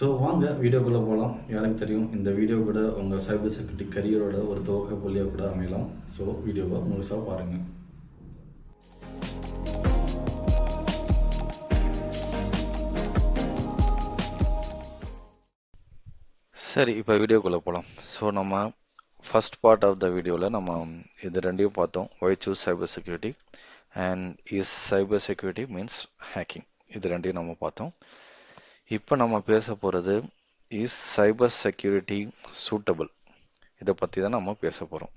So வாங்க வீடியோக்குள்ளே போகலாம். யாருக்கு தெரியும் இந்த வீடியோ கூட உங்கள் சைபர் செக்யூரிட்டி கரியரோட ஒரு துவக்க புள்ளியாக கூட அமையலாம். ஸோ வீடியோவை முழுசாக பாருங்கள். சரி, இப்போ வீடியோக்குள்ளே போகலாம். ஸோ நம்ம ஃபர்ஸ்ட் பார்ட் ஆஃப் த வீடியோவில் நம்ம இது ரெண்டையும் பார்த்தோம். Why choose cyber security and is cyber security means hacking. இது ரெண்டையும் நம்ம பார்த்தோம். இப்போ நம்ம பேச போகிறது இஸ் சைபர் செக்யூரிட்டி சூட்டபிள். இதை பற்றி தான் நம்ம பேச போகிறோம்.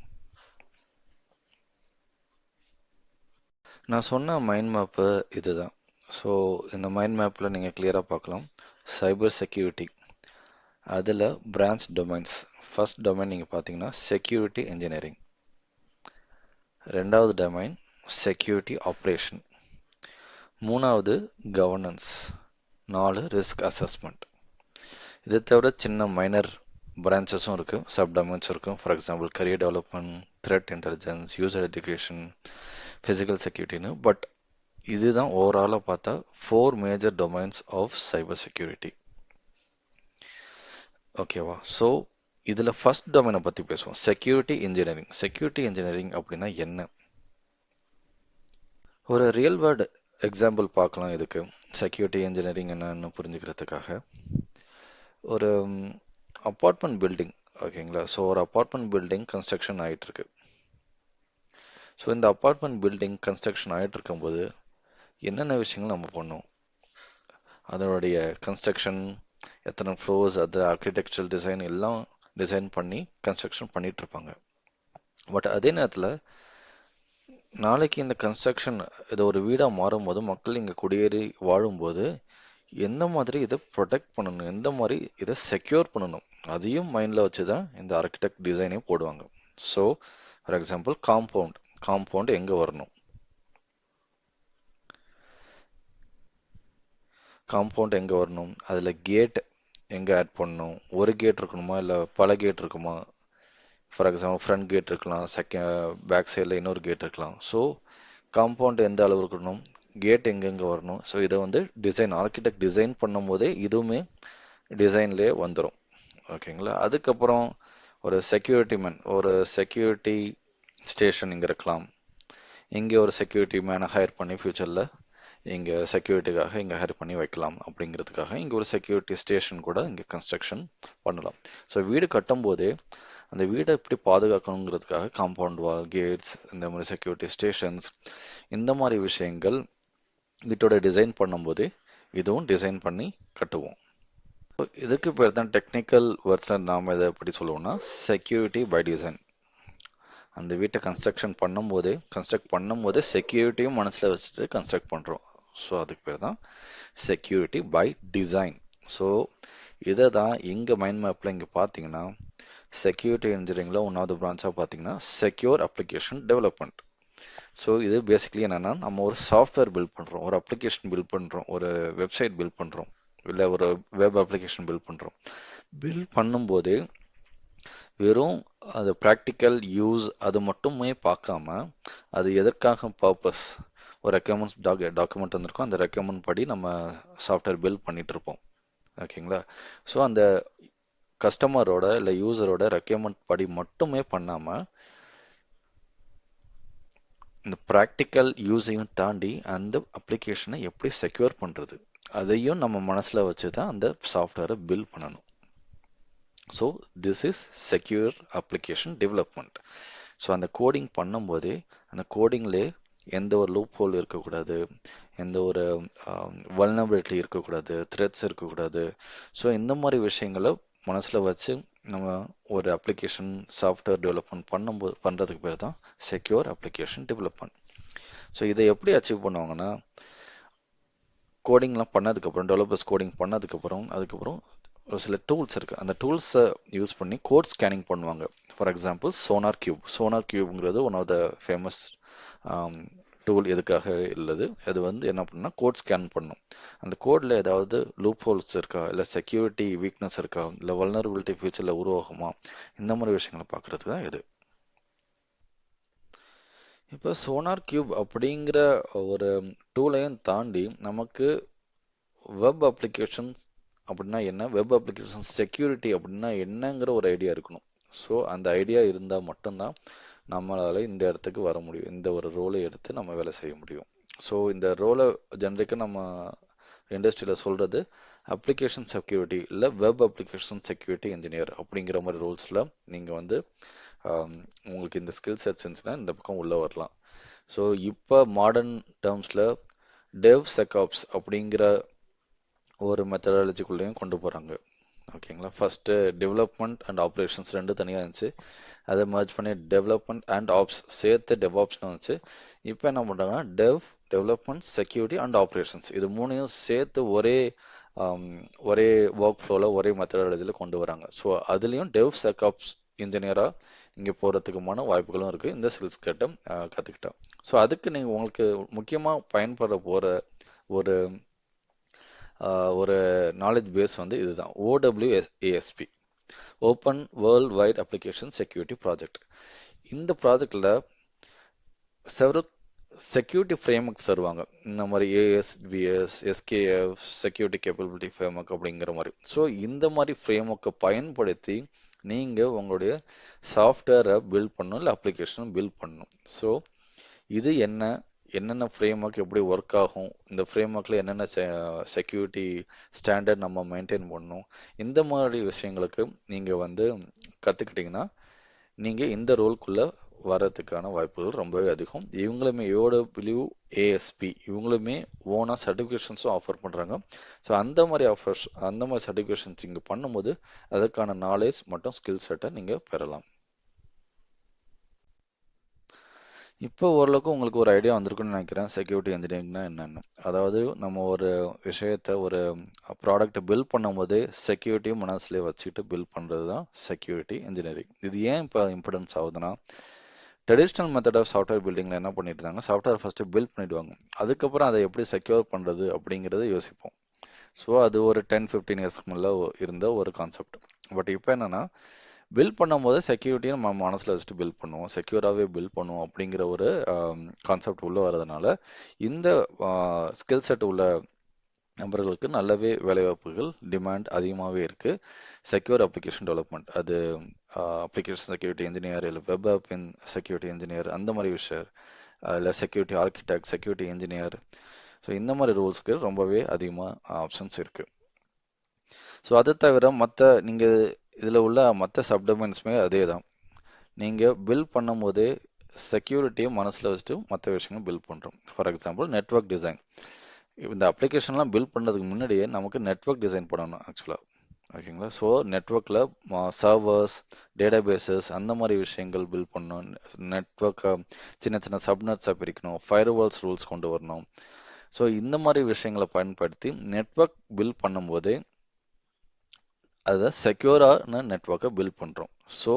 நான் சொன்ன மைண்ட் மேப்பு இதுதான். ஸோ இந்த மைண்ட் மேப்பில் நீங்கள் கிளியராக பார்க்கலாம். சைபர் செக்யூரிட்டி அதில் பிரான்ச் டொமைன்ஸ். ஃபர்ஸ்ட் டொமைன் நீங்கள் பார்த்தீங்கன்னா செக்யூரிட்டி இன்ஜினியரிங், ரெண்டாவது டொமைன் செக்யூரிட்டி ஆப்ரேஷன், மூணாவது கவர்னன்ஸ், 4 ரிஸ்க் அசஸ்மெண்ட். இதை தவிர சின்ன மைனர் பிரான்ச்சஸும் இருக்குது, சப் டொமைன்ஸ் இருக்கும். For example career development, threat intelligence, user education, physical செக்யூரிட்டின்னு. பட் இதுதான் ஓவராலாக பார்த்தா 4 major domains of cyber security. ஓகேவா? ஸோ இதில் ஃபர்ஸ்ட் டொமைனை பற்றி பேசுவோம், செக்யூரிட்டி இன்ஜினியரிங். செக்யூரிட்டி இன்ஜினியரிங் அப்படின்னா என்ன? ஒரு ரியல் வேர்ல்டு எக்ஸாம்பிள் பார்க்கலாம். இதுக்கு செக்யூரிட்டி இன்ஜினியரிங் என்னன்னு புரிஞ்சுக்கிறதுக்காக ஒரு அப்பார்ட்மெண்ட் பில்டிங், ஓகேங்களா? ஸோ ஒரு அப்பார்ட்மெண்ட் பில்டிங் கன்ஸ்ட்ரக்ஷன் ஆகிட்டு இருக்கு. ஸோ இந்த அப்பார்ட்மெண்ட் பில்டிங் கன்ஸ்ட்ரக்ஷன் ஆகிட்டு இருக்கும்போது என்னென்ன விஷயங்கள் நம்ம பண்ணோம், அதனுடைய கன்ஸ்ட்ரக்ஷன், எத்தனை ஃப்ளோர்ஸ், அது ஆர்கிடெக்சரல் டிசைன் எல்லாம் டிசைன் பண்ணி கன்ஸ்ட்ரக்ஷன் பண்ணிட்டு இருப்பாங்க. பட் அதே நேரத்தில் நாளைக்கு இந்த கன்ஸ்ட்ரக்ஷன் இதை ஒரு வீடாக மாறும்போது, மக்கள் இங்கே குடியேறி வாழும்போது எந்த மாதிரி இதை ப்ரொடெக்ட் பண்ணணும், எந்த மாதிரி இதை செக்யூர் பண்ணணும், அதையும் மைண்டில் வச்சு தான் இந்த ஆர்கிடெக்ட் டிசைனையும் போடுவாங்க. ஸோ ஃபார் எக்ஸாம்பிள் காம்பவுண்ட் எங்கே வரணும், அதில் கேட் எங்கே ஆட் பண்ணணும், ஒரு கேட் இருக்கணுமா இல்லை பல கேட் இருக்குமா? ஃபார் எக்ஸாம்பிள் ஃப்ரண்ட் கேட் இருக்கலாம், பேக் சைடில் இன்னொரு கேட் இருக்கலாம். ஸோ காம்பவுண்ட் எந்த அளவு இருக்கணும், கேட் எங்கெங்கே வரணும். ஸோ இதை வந்து ஆர்கிடெக்ட் டிசைன் பண்ணும்போதே இதுவுமே டிசைன்லேயே வந்துடும், ஓகேங்களா? அதுக்கப்புறம் ஒரு செக்யூரிட்டி ஸ்டேஷன் இங்கே இருக்கலாம். இங்கே ஒரு செக்யூரிட்டி மேனை ஹையர் பண்ணி ஃப்யூச்சரில் இங்கே செக்யூரிட்டிக்காக இங்கே ஹையர் பண்ணி வைக்கலாம். அப்படிங்கிறதுக்காக இங்கே ஒரு செக்யூரிட்டி ஸ்டேஷன் கூட இங்கே கன்ஸ்ட்ரக்ஷன் பண்ணலாம். ஸோ வீடு கட்டும் போதே அந்த வீடை எப்படி பாதுகாக்கணுங்கிறதுக்காக காம்பவுண்ட் வால், கேட்ஸ், இந்த மாதிரி செக்யூரிட்டி ஸ்டேஷன்ஸ், இந்த மாதிரி விஷயங்கள் வீட்டோட டிசைன் பண்ணும்போது இதுவும் டிசைன் பண்ணி கட்டுவோம். இதுக்கு பேர் தான் டெக்னிக்கல் வெர்ஷன். நாம் இதை எப்படி சொல்லுவோம்னா செக்யூரிட்டி பை டிசைன். அந்த வீட்டை கன்ஸ்ட்ரக்ட் பண்ணும்போதே செக்யூரிட்டியும் மனசில் வச்சுட்டு கன்ஸ்ட்ரக்ட் பண்ணுறோம். ஸோ அதுக்கு பேர் தான் செக்யூரிட்டி பை டிசைன். ஸோ இதை தான் இங்கே மைண்ட் மேப்பில் இங்கே பார்த்தீங்கன்னா செக்யூரிட்டி இன்ஜினியரிங்கில் ஒன்றாவது பிரான்ச்சாக பார்த்தீங்கன்னா செக்யூர் அப்ளிகேஷன் டெவலப்மெண்ட். ஸோ இது பேசிக்லி என்னென்னா, நம்ம ஒரு சாஃப்ட்வேர் பில்ட் பண்ணுறோம், ஒரு அப்ளிகேஷன் பில்ட் பண்ணுறோம், ஒரு வெப்சைட் பில்ட் பண்ணுறோம், இல்லை ஒரு வெப் அப்ளிகேஷன் பில்ட் பண்ணும்போது வெறும் அது ப்ராக்டிக்கல் யூஸ் அது மட்டுமே பார்க்காம அது எதற்காக பர்பஸ், ஒரு டாக்குமெண்ட் வந்திருக்கும், அந்த ரெக்கமெண்ட் படி நம்ம சாஃப்ட்வேர் பில்ட் பண்ணிட்டு இருப்போம், ஓகேங்களா? ஸோ அந்த கஸ்டமரோட இல்லை யூசரோட ரெக்கமெண்ட் படி மட்டுமே பண்ணாமல் இந்த ப்ராக்டிக்கல் யூஸையும் தாண்டி அந்த அப்ளிகேஷனை எப்படி செக்யூர் பண்ணுறது அதையும் நம்ம மனசில் வச்சு தான் அந்த சாஃப்ட்வேரை பில்ட் பண்ணணும். So this is secure application development. So அந்த கோடிங் பண்ணும்போதே அந்த கோடிங்லேயே எந்த ஒரு லூப் ஹோல் இருக்கக்கூடாது, எந்த ஒரு வல்னரபிலிட்டி இருக்கக்கூடாது, த்ரெட்ஸ் இருக்கக்கூடாது. ஸோ இந்த மாதிரி விஷயங்களை மனசில் வச்சு நம்ம ஒரு அப்ளிகேஷன் சாஃப்ட்வேர் டெவலப்மெண்ட் பண்ணுறதுக்கு பேர் தான் செக்யூர் அப்ளிகேஷன் டெவலப்மெண்ட். ஸோ இதை எப்படி அச்சீவ் பண்ணுவாங்கன்னா, கோடிங்லாம் பண்ணதுக்கப்புறம், டெவலப்பர்ஸ் கோடிங் பண்ணதுக்கப்புறம் அதுக்கப்புறம் ஒரு சில டூல்ஸ் இருக்குது. அந்த டூல்ஸை யூஸ் பண்ணி கோட் ஸ்கேனிங் பண்ணுவாங்க. ஃபார் எக்ஸாம்பிள் சோனார் கியூப்ங்கிறது one of the famous tool. எதுக்காக இல்லது, அது வந்து என்ன பண்ணா கோட் ஸ்கேன் பண்ணும். அந்த கோடில் ஏதாவது லூப் ஹோல்ஸ் இருக்கா, இல்லை செக்யூரிட்டி வீக்னஸ் இருக்கா, இல்லை வல்னரபிலிட்டி ஃபியூச்சரில் உருவாகுமா, இந்த மாதிரி விஷயங்களை பார்க்குறதுக்கு தான் இது. இப்போ சோனார் கியூப் அப்படிங்கிற ஒரு டூலையும் தாண்டி நமக்கு வெப் அப்ளிகேஷன்ஸ் அப்படின்னா என்ன, வெப் அப்ளிகேஷன் செக்யூரிட்டி அப்படின்னா என்னங்கிற ஒரு ஐடியா இருக்கணும். ஸோ அந்த ஐடியா இருந்தால் மட்டும்தான் நம்மளால இந்த இடத்துக்கு வர முடியும், இந்த ஒரு ரோலை எடுத்து நம்ம வேலை செய்ய முடியும். ஸோ இந்த ரோலை ஜென்ரிக்காக நம்ம இண்டஸ்ட்ரியில் சொல்கிறது அப்ளிகேஷன் செக்யூரிட்டி இல்லை வெப் அப்ளிகேஷன் செக்யூரிட்டி இன்ஜினியர் அப்படிங்கிற மாதிரி ரோல்ஸில் நீங்கள் வந்து உங்களுக்கு இந்த ஸ்கில் செட்ஸ் இருந்துச்சுன்னா இந்த பக்கம் உள்ளே வரலாம். ஸோ இப்போ மாடர்ன் டேர்ம்ஸில் டெவ் செக்ஆப்ஸ் அப்படிங்கிற ஒரு மெத்தடாலஜிக்குள்ளேயும் கொண்டு போகிறாங்க. ஓகேங்களா, ஃபஸ்ட்டு டெவலப்மெண்ட் அண்ட் ஆப்ரேஷன்ஸ் ரெண்டு தனியாக இருந்துச்சு, அதை மர்ஜ் பண்ணி டெவலப்மெண்ட் அண்ட் ஆப்ஸ் சேர்த்து டெவாப்ஸ்னு வந்துச்சு. இப்போ என்ன பண்ணுறாங்கன்னா டெவலப்மெண்ட் செக்யூரிட்டி அண்ட் ஆப்ரேஷன்ஸ் இது மூணையும் சேர்த்து ஒரே ஒர்க் ஃப்ளோவில் ஒரே மெத்தடாலஜியில் கொண்டு வராங்க. ஸோ அதுலேயும் டெவ் செக்ஆப்ஸ் இன்ஜினியராக இங்கே போகிறதுக்குமான வாய்ப்புகளும் இருக்குது இந்த ஸ்கில்ஸ் கற்றுக்கிட்டா. ஸோ அதுக்கு நீங்கள் உங்களுக்கு முக்கியமாக பயன்பட போகிற ஒரு ஒரு நாலேஜ் பேஸ் வந்து இதுதான், OWASP, open world wide application security project. இந்த ப்ராஜெக்டில் செவரல் செக்யூரிட்டி ஃப்ரேம்ஒர்க்ஸ் தருவாங்க, இந்த மாதிரி ASBS, SKF, security capability framework அப்படிங்கிற மாதிரி. ஸோ இந்த மாதிரி ஃப்ரேம்ஒர்க்கை பயன்படுத்தி நீங்கள் உங்களுடைய சாஃப்ட்வேரை பில்ட் பண்ணணும், இல்லை அப்ளிகேஷனும் பில்ட் பண்ணணும். ஸோ இது என்னென்ன ஃப்ரேம்ஒர்க் எப்படி ஒர்க் ஆகும், இந்த ஃப்ரேம்ஒர்க்கில் என்னென்ன செக்யூரிட்டி ஸ்டாண்டர்ட் நம்ம மெயின்டைன் பண்ணணும், இந்த மாதிரி விஷயங்களுக்கு நீங்கள் வந்து கற்றுக்கிட்டிங்கன்னா நீங்கள் இந்த ரோல்குள்ளே வரதுக்கான வாய்ப்புகள் ரொம்பவே அதிகம். இவங்களுமே OWASP இவங்களுமே ஓனாக சர்டிஃபிகேஷன்ஸும் ஆஃபர் பண்ணுறாங்க. ஸோ அந்த மாதிரி சர்டிஃபிகேஷன்ஸ் இங்கே பண்ணும்போது அதுக்கான நாலேஜ் மற்றும் ஸ்கில் செட்டை நீங்கள் பெறலாம். இப்போ ஓரளவுக்கு உங்களுக்கு ஒரு ஐடியா வந்திருக்குன்னு நினைக்கிறேன் செக்யூரிட்டி இன்ஜினியரிங்னா என்னென்னு. அதாவது நம்ம ஒரு விஷயத்தை ஒரு ப்ராடக்ட்டை பில்ட் பண்ணும்போது செக்யூரிட்டியும் மனசுலேயே வச்சுக்கிட்டு பில்ட் பண்ணுறது தான் செக்யூரிட்டி இன்ஜினியரிங். இது ஏன் இப்போ இம்பார்ட்டன்ஸ் ஆகுதுன்னா, ட்ரெடிஷ்னல் மெத்தட் ஆஃப் சாஃப்ட்வேர் பில்டிங்கில் என்ன பண்ணிட்டு இருந்தாங்க, சாஃப்ட்வேர் ஃபஸ்ட்டு பில்ட் பண்ணிவிடுவாங்க, அதுக்கப்புறம் அதை எப்படி செக்யூர் பண்ணுறது அப்படிங்கிறத யோசிப்போம். ஸோ அது ஒரு 10-15 இயர்ஸ்க்கு முன்னே இருந்த ஒரு கான்செப்ட். பட் இப்போ என்னென்னா, பில்ட் பண்ணும்போது செக்யூரிட்டியை நம்ம மனசில் வச்சுட்டு பில்ட் பண்ணுவோம், செக்யூராகவே பில்ட் பண்ணுவோம் அப்படிங்கிற ஒரு கான்செப்ட் உள்ளே வரதுனால இந்த ஸ்கில் செட் உள்ள நபர்களுக்கு நல்லாவே வேலைவாய்ப்புகள் டிமாண்ட் அதிகமாகவே இருக்குது. செக்யூர் அப்ளிகேஷன் டெவலப்மெண்ட், அது அப்ளிகேஷன் செக்யூரிட்டி இன்ஜினியர், இல்லை வெப் ஆப் செக்யூரிட்டி இன்ஜினியர், அந்த மாதிரி விஷயம், இல்லை security architect, security engineer. So இந்த மாதிரி ரோல்ஸ்க்கு ரொம்பவே அதிகமாக ஆப்ஷன்ஸ் இருக்குது. ஸோ அதை தவிர நீங்கள் இதில் உள்ள மற்ற சப்டொமைன்ஸுமே அதே தான். நீங்கள் பில்ட் பண்ணும் போதே செக்யூரிட்டியை மனசில் வச்சுட்டு மற்ற விஷயங்கள் பில்ட் பண்ணுறோம். For example network design. இந்த அப்ளிகேஷன்லாம் பில்ட் பண்ணுறதுக்கு முன்னாடியே நமக்கு நெட்வொர்க் டிசைன் பண்ணணும் ஆக்சுவலாக. ஓகேங்களா, ஸோ நெட்வொர்க்கில் சர்வர்ஸ், டேட்டாபேசஸ், அந்த மாதிரி விஷயங்கள் பில்ட் பண்ணணும். நெட்வொர்க்கை சின்ன சின்ன சப்நெட்ஸாக பிரிக்கணும், ஃபயர்வால்ஸ் ரூல்ஸ் கொண்டு வரணும். ஸோ இந்த மாதிரி விஷயங்களை பயன்படுத்தி நெட்வொர்க் பில்ட் பண்ணும்போது அதை செக்யூரான நெட்வொர்க்கை பில்ட் பண்ணுறோம். ஸோ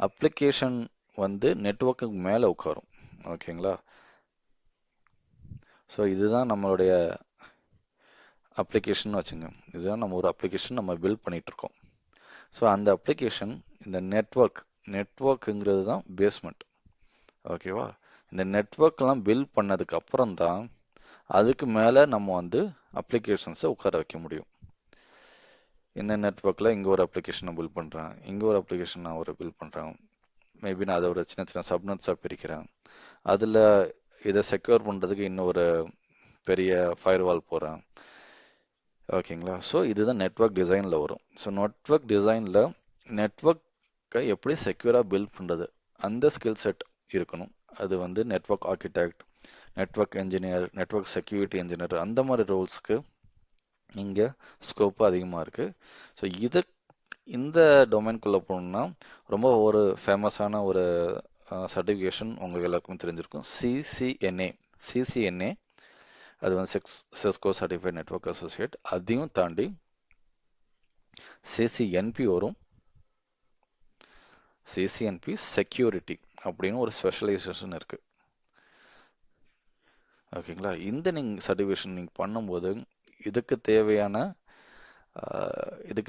அப்ளிகேஷன் வந்து நெட்வொர்க்குக்கு மேலே உட்காரும். ஓகேங்களா, ஸோ இதுதான் நம்மளுடைய அப்ளிகேஷன் வச்சுங்க. இதுதான் நம்ம ஒரு அப்ளிகேஷன் நம்ம பில்ட் பண்ணிகிட்ருக்கோம். ஸோ அந்த அப்ளிகேஷன் இந்த நெட்வொர்க்குங்கிறது தான் பேஸ்மெண்ட். ஓகேவா, இந்த நெட்வொர்க்லாம் பில்ட் பண்ணதுக்கு அப்புறம் தான் அதுக்கு மேலே நம்ம வந்து அப்ளிகேஷன்ஸை உட்கார வைக்க முடியும். இந்த நெட்வொர்க்கில் இங்கே ஒரு அப்ளிகேஷனை பில்ட் பண்ணுறேன், இங்கே ஒரு அப்ளிகேஷன் நான் பில்ட் பண்ணுறேன், மேபி நான் அதை ஒரு சின்ன சின்ன சப்நெட்ஸாக பிரிக்கிறேன், அதில் இதை செக்யூர் பண்ணுறதுக்கு இன்னொரு பெரிய ஃபயர்வால் போகிறேன். ஓகேங்களா, ஸோ இதுதான் நெட்வொர்க் டிசைனில் வரும். ஸோ நெட்வொர்க் டிசைனில் நெட்வொர்க்கை எப்படி செக்யூராக பில்ட் பண்ணுறது அந்த ஸ்கில் செட் இருக்கணும். அது வந்து network architect, network engineer, network security engineer, அந்த மாதிரி ரோல்ஸ்க்கு இங்கே ஸ்கோப்பு அதிகமாக இருக்குது. ஸோ இந்த டொமைன்குள்ளே போகணுன்னா ரொம்ப ஒரு ஃபேமஸான ஒரு சர்டிஃபிகேஷன் உங்களுக்கு எல்லாருக்கும் தெரிஞ்சிருக்கும், சிசிஎன்ஏ. அது வந்து சிஸ்கோ சர்டிஃபைட் நெட்வொர்க் அசோசியேட். அதையும் தாண்டி சிசிஎன்பி வரும், சிசிஎன்பி செக்யூரிட்டி அப்படின்னு ஒரு ஸ்பெஷலைசேஷன் இருக்குது. ஓகேங்களா, இந்த நீங்கள் சர்டிஃபிகேஷன் நீங்கள் பண்ணும்போது இதுக்கு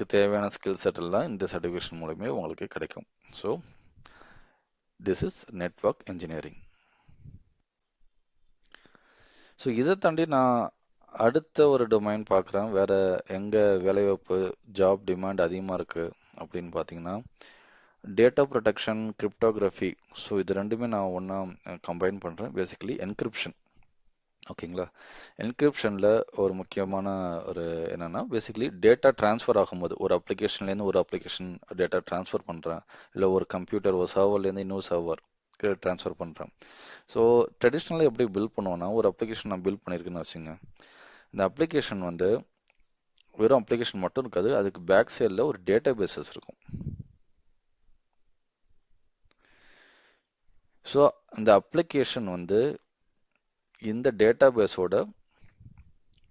தேவையான ஸ்கில் செட் எல்லாம் இந்த சர்டிஃபிகேஷன் மூலமே உங்களுக்கு கிடைக்கும். So this is network engineering. So இதை தாண்டி நான் அடுத்த ஒரு டொமைன் பார்க்குறேன். வேற எங்க வேலைவாய்ப்பு ஜாப் டிமாண்ட் அதிகமாக இருக்கு அப்படின்னு பார்த்தீங்கன்னா, டேட்டா ப்ரொடெக்ஷன், கிரிப்டோகிராஃபி. ஸோ இது ரெண்டுமே நான் ஒன்றா கம்பைன் பண்ணுறேன். Basically encryption. ஓகேங்களா? என்கிரிப்ஷனில் ஒரு முக்கியமான ஒரு என்னன்னா பேசிக்கலி டேட்டா ட்ரான்ஸ்ஃபர் ஆகும்போது ஒரு அப்ளிகேஷன்லேருந்து ஒரு அப்ளிகேஷன் டேட்டா ட்ரான்ஸ்ஃபர் பண்ணுறேன், இல்லை ஒரு கம்ப்யூட்டர் ஒரு சர்வர்லேருந்து இன்னொரு சர்வருக்கு ட்ரான்ஸ்ஃபர் பண்ணுறேன். ஸோ ட்ரெடிஷ்னலாக எப்படி பில்ட் பண்ணுவோன்னா, ஒரு அப்ளிகேஷன் நான் பில்ட் பண்ணியிருக்கேன்னு வச்சுங்க. இந்த அப்ளிகேஷன் வந்து வெறும் அப்ளிகேஷன் மட்டும் இருக்காது, அதுக்கு பேக் சைடில் ஒரு டேட்டா பேசஸ் இருக்கும். ஸோ அந்த அப்ளிகேஷன் வந்து இந்த டேட்டா பேஸோட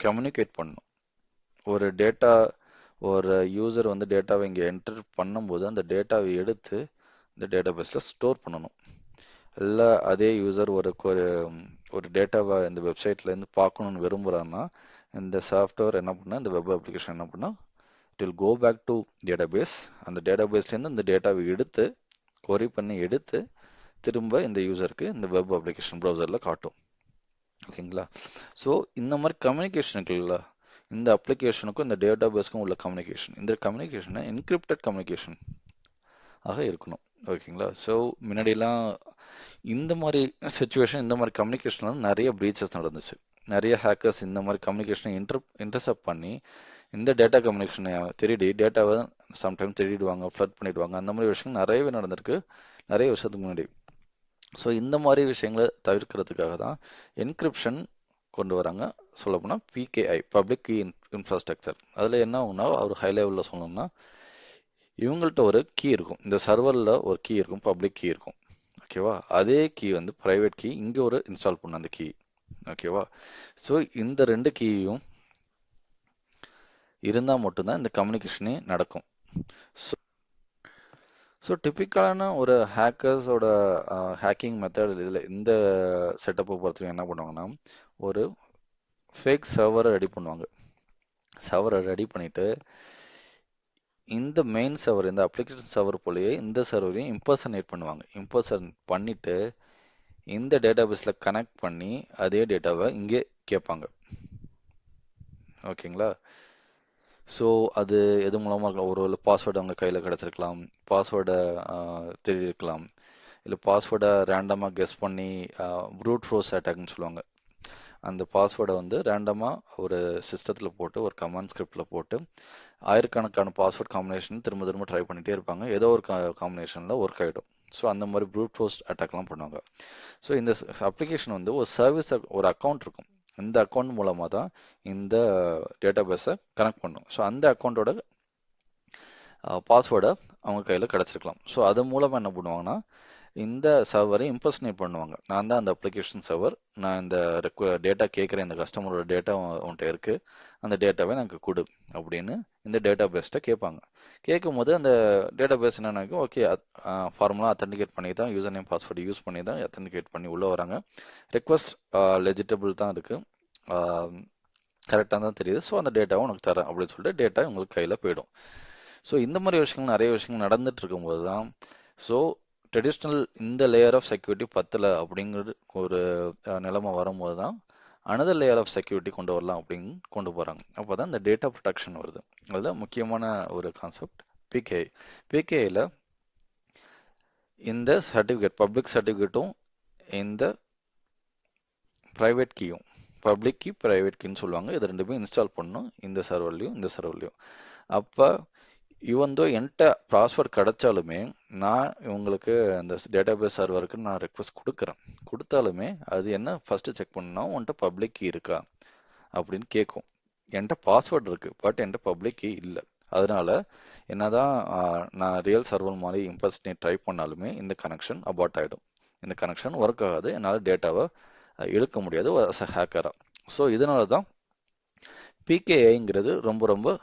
கம்யூனிகேட் பண்ணணும். ஒரு யூசர் வந்து டேட்டாவை இங்கே என்டர் பண்ணும்போது அந்த டேட்டாவை எடுத்து இந்த டேட்டா பேஸில் ஸ்டோர் பண்ணணும். இல்லை அதே யூசர் ஒரு டேட்டாவை இந்த வெப்சைட்லேருந்து பார்க்கணுன்னு விரும்புகிறான்னா, இந்த சாஃப்ட்வேர் என்ன பண்ணால், இந்த வெப் அப்ளிகேஷன் என்ன பண்ணால், it will go back to database. அந்த டேட்டாபேஸ்லேருந்து இந்த டேட்டாவை எடுத்து கொரி பண்ணி எடுத்து திரும்ப இந்த யூசருக்கு இந்த வெப் அப்ளிகேஷன் ப்ரௌசரில் காட்டும். ஓகேங்களா? ஸோ இந்த மாதிரி கம்யூனிகேஷன் இருக்குல்ல, இந்த அப்ளிகேஷனுக்கும் இந்த டேட்டாபேஸ்க்கும் உள்ள கம்யூனிகேஷன், இந்த கம்யூனிகேஷனை என்கிரிப்டட் கம்யூனிகேஷன் ஆக இருக்கணும். ஓகேங்களா? ஸோ முன்னாடியெல்லாம் இந்த மாதிரி சுச்சுவேஷன், இந்த மாதிரி கம்யூனிகேஷன்ல நிறைய பிரீச்சஸ் நடந்துச்சு. நிறைய ஹேக்கர்ஸ் இந்த மாதிரி கம்யூனிகேஷனை இன்டர்செப்ட் பண்ணி இந்த டேட்டா கம்யூனிகேஷனை திருடி டேட்டாவை சம்டைம் திருடிடுவாங்க, ஃப்ளட் பண்ணிடுவாங்க. அந்த மாதிரி விஷயங்கள் நிறையவே நடந்திருக்கு நிறைய வருஷத்துக்கு முன்னாடி. ஸோ இந்த மாதிரி விஷயங்களை தவிர்க்கிறதுக்காக தான் என்கிரிப்ஷன் கொண்டு வராங்க. சொல்லப்போனால் பிகேஐ, பப்ளிக் கீ இன்ஃப்ராஸ்ட்ரக்சர். அதில் என்ன ஆகுனா, ஒரு ஹை லெவலில் சொல்லணும்னா, இவங்கள்ட்ட ஒரு கீ இருக்கும், இந்த சர்வரில் ஒரு கீ இருக்கும், பப்ளிக் கீ இருக்கும். ஓகேவா? அதே கீ வந்து ப்ரைவேட் கீ இங்கே ஒரு இன்ஸ்டால் பண்ண அந்த கீ. ஓகேவா? ஸோ இந்த ரெண்டு கீயும் இருந்தால் மட்டும்தான் இந்த கம்யூனிகேஷனே நடக்கும். ஸோ டிப்பிக்கலான ஒரு ஹேக்கர்ஸோட ஹேக்கிங் மெத்தட் இதில் இந்த செட்டப்பை பொறுத்தவரைக்கும் என்ன பண்ணுவாங்கன்னா, ஒரு ஃபேக் சர்வரை ரெடி பண்ணுவாங்க. சர்வரை ரெடி பண்ணிவிட்டு இந்த மெயின் சர்வர், இந்த அப்ளிகேஷன் சர்வர் போலயே இந்த சர்வரையும் இம்பர்சனேட் பண்ணுவாங்க. இம்பர்சன் பண்ணிவிட்டு இந்த டேட்டாபேஸில் கனெக்ட் பண்ணி அதே டேட்டாவை இங்கே கேட்பாங்க. ஓகேங்களா? ஸோ அது எது மூலமாக இருக்கலாம், ஒரு பாஸ்வேர்டு அவங்க கையில் கிடச்சிருக்கலாம், பாஸ்வேர்டை தெரியிருக்கலாம், இல்லை பாஸ்வேர்டை ரேண்டமாக கெஸ் பண்ணி ப்ரூட் ஃபோர்ஸ் அட்டாக்னு சொல்லுவாங்க. அந்த பாஸ்வேர்டை வந்து ரேண்டமாக ஒரு சிஸ்டத்தில் போட்டு ஒரு கமாண்ட் ஸ்கிரிப்டில் போட்டு ஆயிரக்கணக்கான பாஸ்வேர்ட் காம்பினேஷன் திரும்ப திரும்ப ட்ரை பண்ணிகிட்டே இருப்பாங்க. ஏதோ ஒரு காம்பினேஷனில் ஒர்க் ஆகிடும். ஸோ அந்த மாதிரி ப்ரூட் ஃபோர்ஸ் அட்டாக்லாம் பண்ணுவாங்க. ஸோ இந்த அப்ளிகேஷன் வந்து ஒரு சர்வீஸ், ஒரு அக்கௌண்ட் இருக்கும். இந்த அக்கௌண்ட் மூலமாக தான் இந்த டேட்டாபேஸை கனெக்ட் பண்ணும். ஸோ அந்த அக்கௌண்ட்டோட பாஸ்வேர்டை அவங்க கையில் கிடச்சிருக்கலாம். ஸோ அது மூலமாக என்ன பண்ணுவாங்கன்னா, இந்த சர்வரை இம்பர்சனேட் பண்ணுவாங்க. நான் தான் அந்த அப்ளிகேஷன் சர்வர், நான் இந்த டேட்டா கேட்குறேன், இந்த கஸ்டமரோட டேட்டா உன்கிட்ட இருக்குது, அந்த டேட்டாவை எனக்கு கொடு அப்படின்னு இந்த டேட்டா பேஸ்ட்டை கேட்பாங்க. கேட்கும் போது அந்த டேட்டா பேஸ் என்ன நினைக்கும், ஓகே ஃபார்முலா அத்தன்டிகேட் பண்ணி தான், யூசர் நேம் பாஸ்வேர்டு யூஸ் பண்ணி தான் அத்தன்டிகேட் பண்ணி உள்ளே வராங்க, ரெக்வஸ்ட் லெஜிட்டபிள் தான் இருக்குது, கரெக்டாக தான் தெரியுது, ஸோ அந்த டேட்டாவை உனக்கு தரேன் அப்படின்னு சொல்லிட்டு டேட்டா உங்களுக்கு கையில் போயிடும். ஸோ இந்த மாதிரி விஷயங்கள் நிறைய விஷயங்கள் நடந்துட்டு இருக்கும்போது தான், ஸோ ட்ரெடிஷ்னல் இந்த லேயர் ஆஃப் செக்யூரிட்டி பத்தலை அப்படிங்கிறது ஒரு நிலைமை வரும்போது தான் அனதர் லேயர் ஆஃப் செக்யூரிட்டி கொண்டு வரலாம் அப்படின்னு கொண்டு போகிறாங்க. அப்போ தான் இந்த டேட்டா ப்ரொடெக்ஷன் வருது. அதில் முக்கியமான ஒரு கான்செப்ட் பிகேஐ. பிகேஐயில் இந்த சர்டிஃபிகேட், பப்ளிக் சர்டிஃபிகேட்டும் இந்த ப்ரைவேட் கீயும், பப்ளிக் கீ ப்ரைவேட் கீன்னு சொல்லுவாங்க, இது ரெண்டுமே இன்ஸ்டால் பண்ணணும் இந்த சர்வர்லையும் இந்த சர்வர்லையும். அப்போ இவந்தோ என்கிட்ட பாஸ்வேர்ட் கிடைச்சாலுமே நான் இவங்களுக்கு அந்த டேட்டாபேஸ் சர்வருக்கு நான் ரெக்வஸ்ட் கொடுக்குறேன், கொடுத்தாலுமே அது என்ன ஃபஸ்ட்டு செக் பண்ணா, உன்கிட்ட பப்ளிக் கீ இருக்கா அப்படின்னு கேட்கும். என்கிட்ட பாஸ்வேர்ட் இருக்குது, பட் என்கிட்ட பப்ளிக் கீ இல்லை. அதனால என்னதான் நான் ரியல் சர்வர் மாதிரி இம்பர்சனேட் ட்ரை பண்ணாலுமே இந்த கனெக்ஷன் அபார்ட் ஆகிடும், இந்த கனெக்ஷன் ஒர்க் ஆகாது, என்னால் டேட்டாவை இழுக்க முடியாது ஹேக்கராக. ஸோ இதனால தான் பிகேஐங்கிறது ரொம்ப ரொம்ப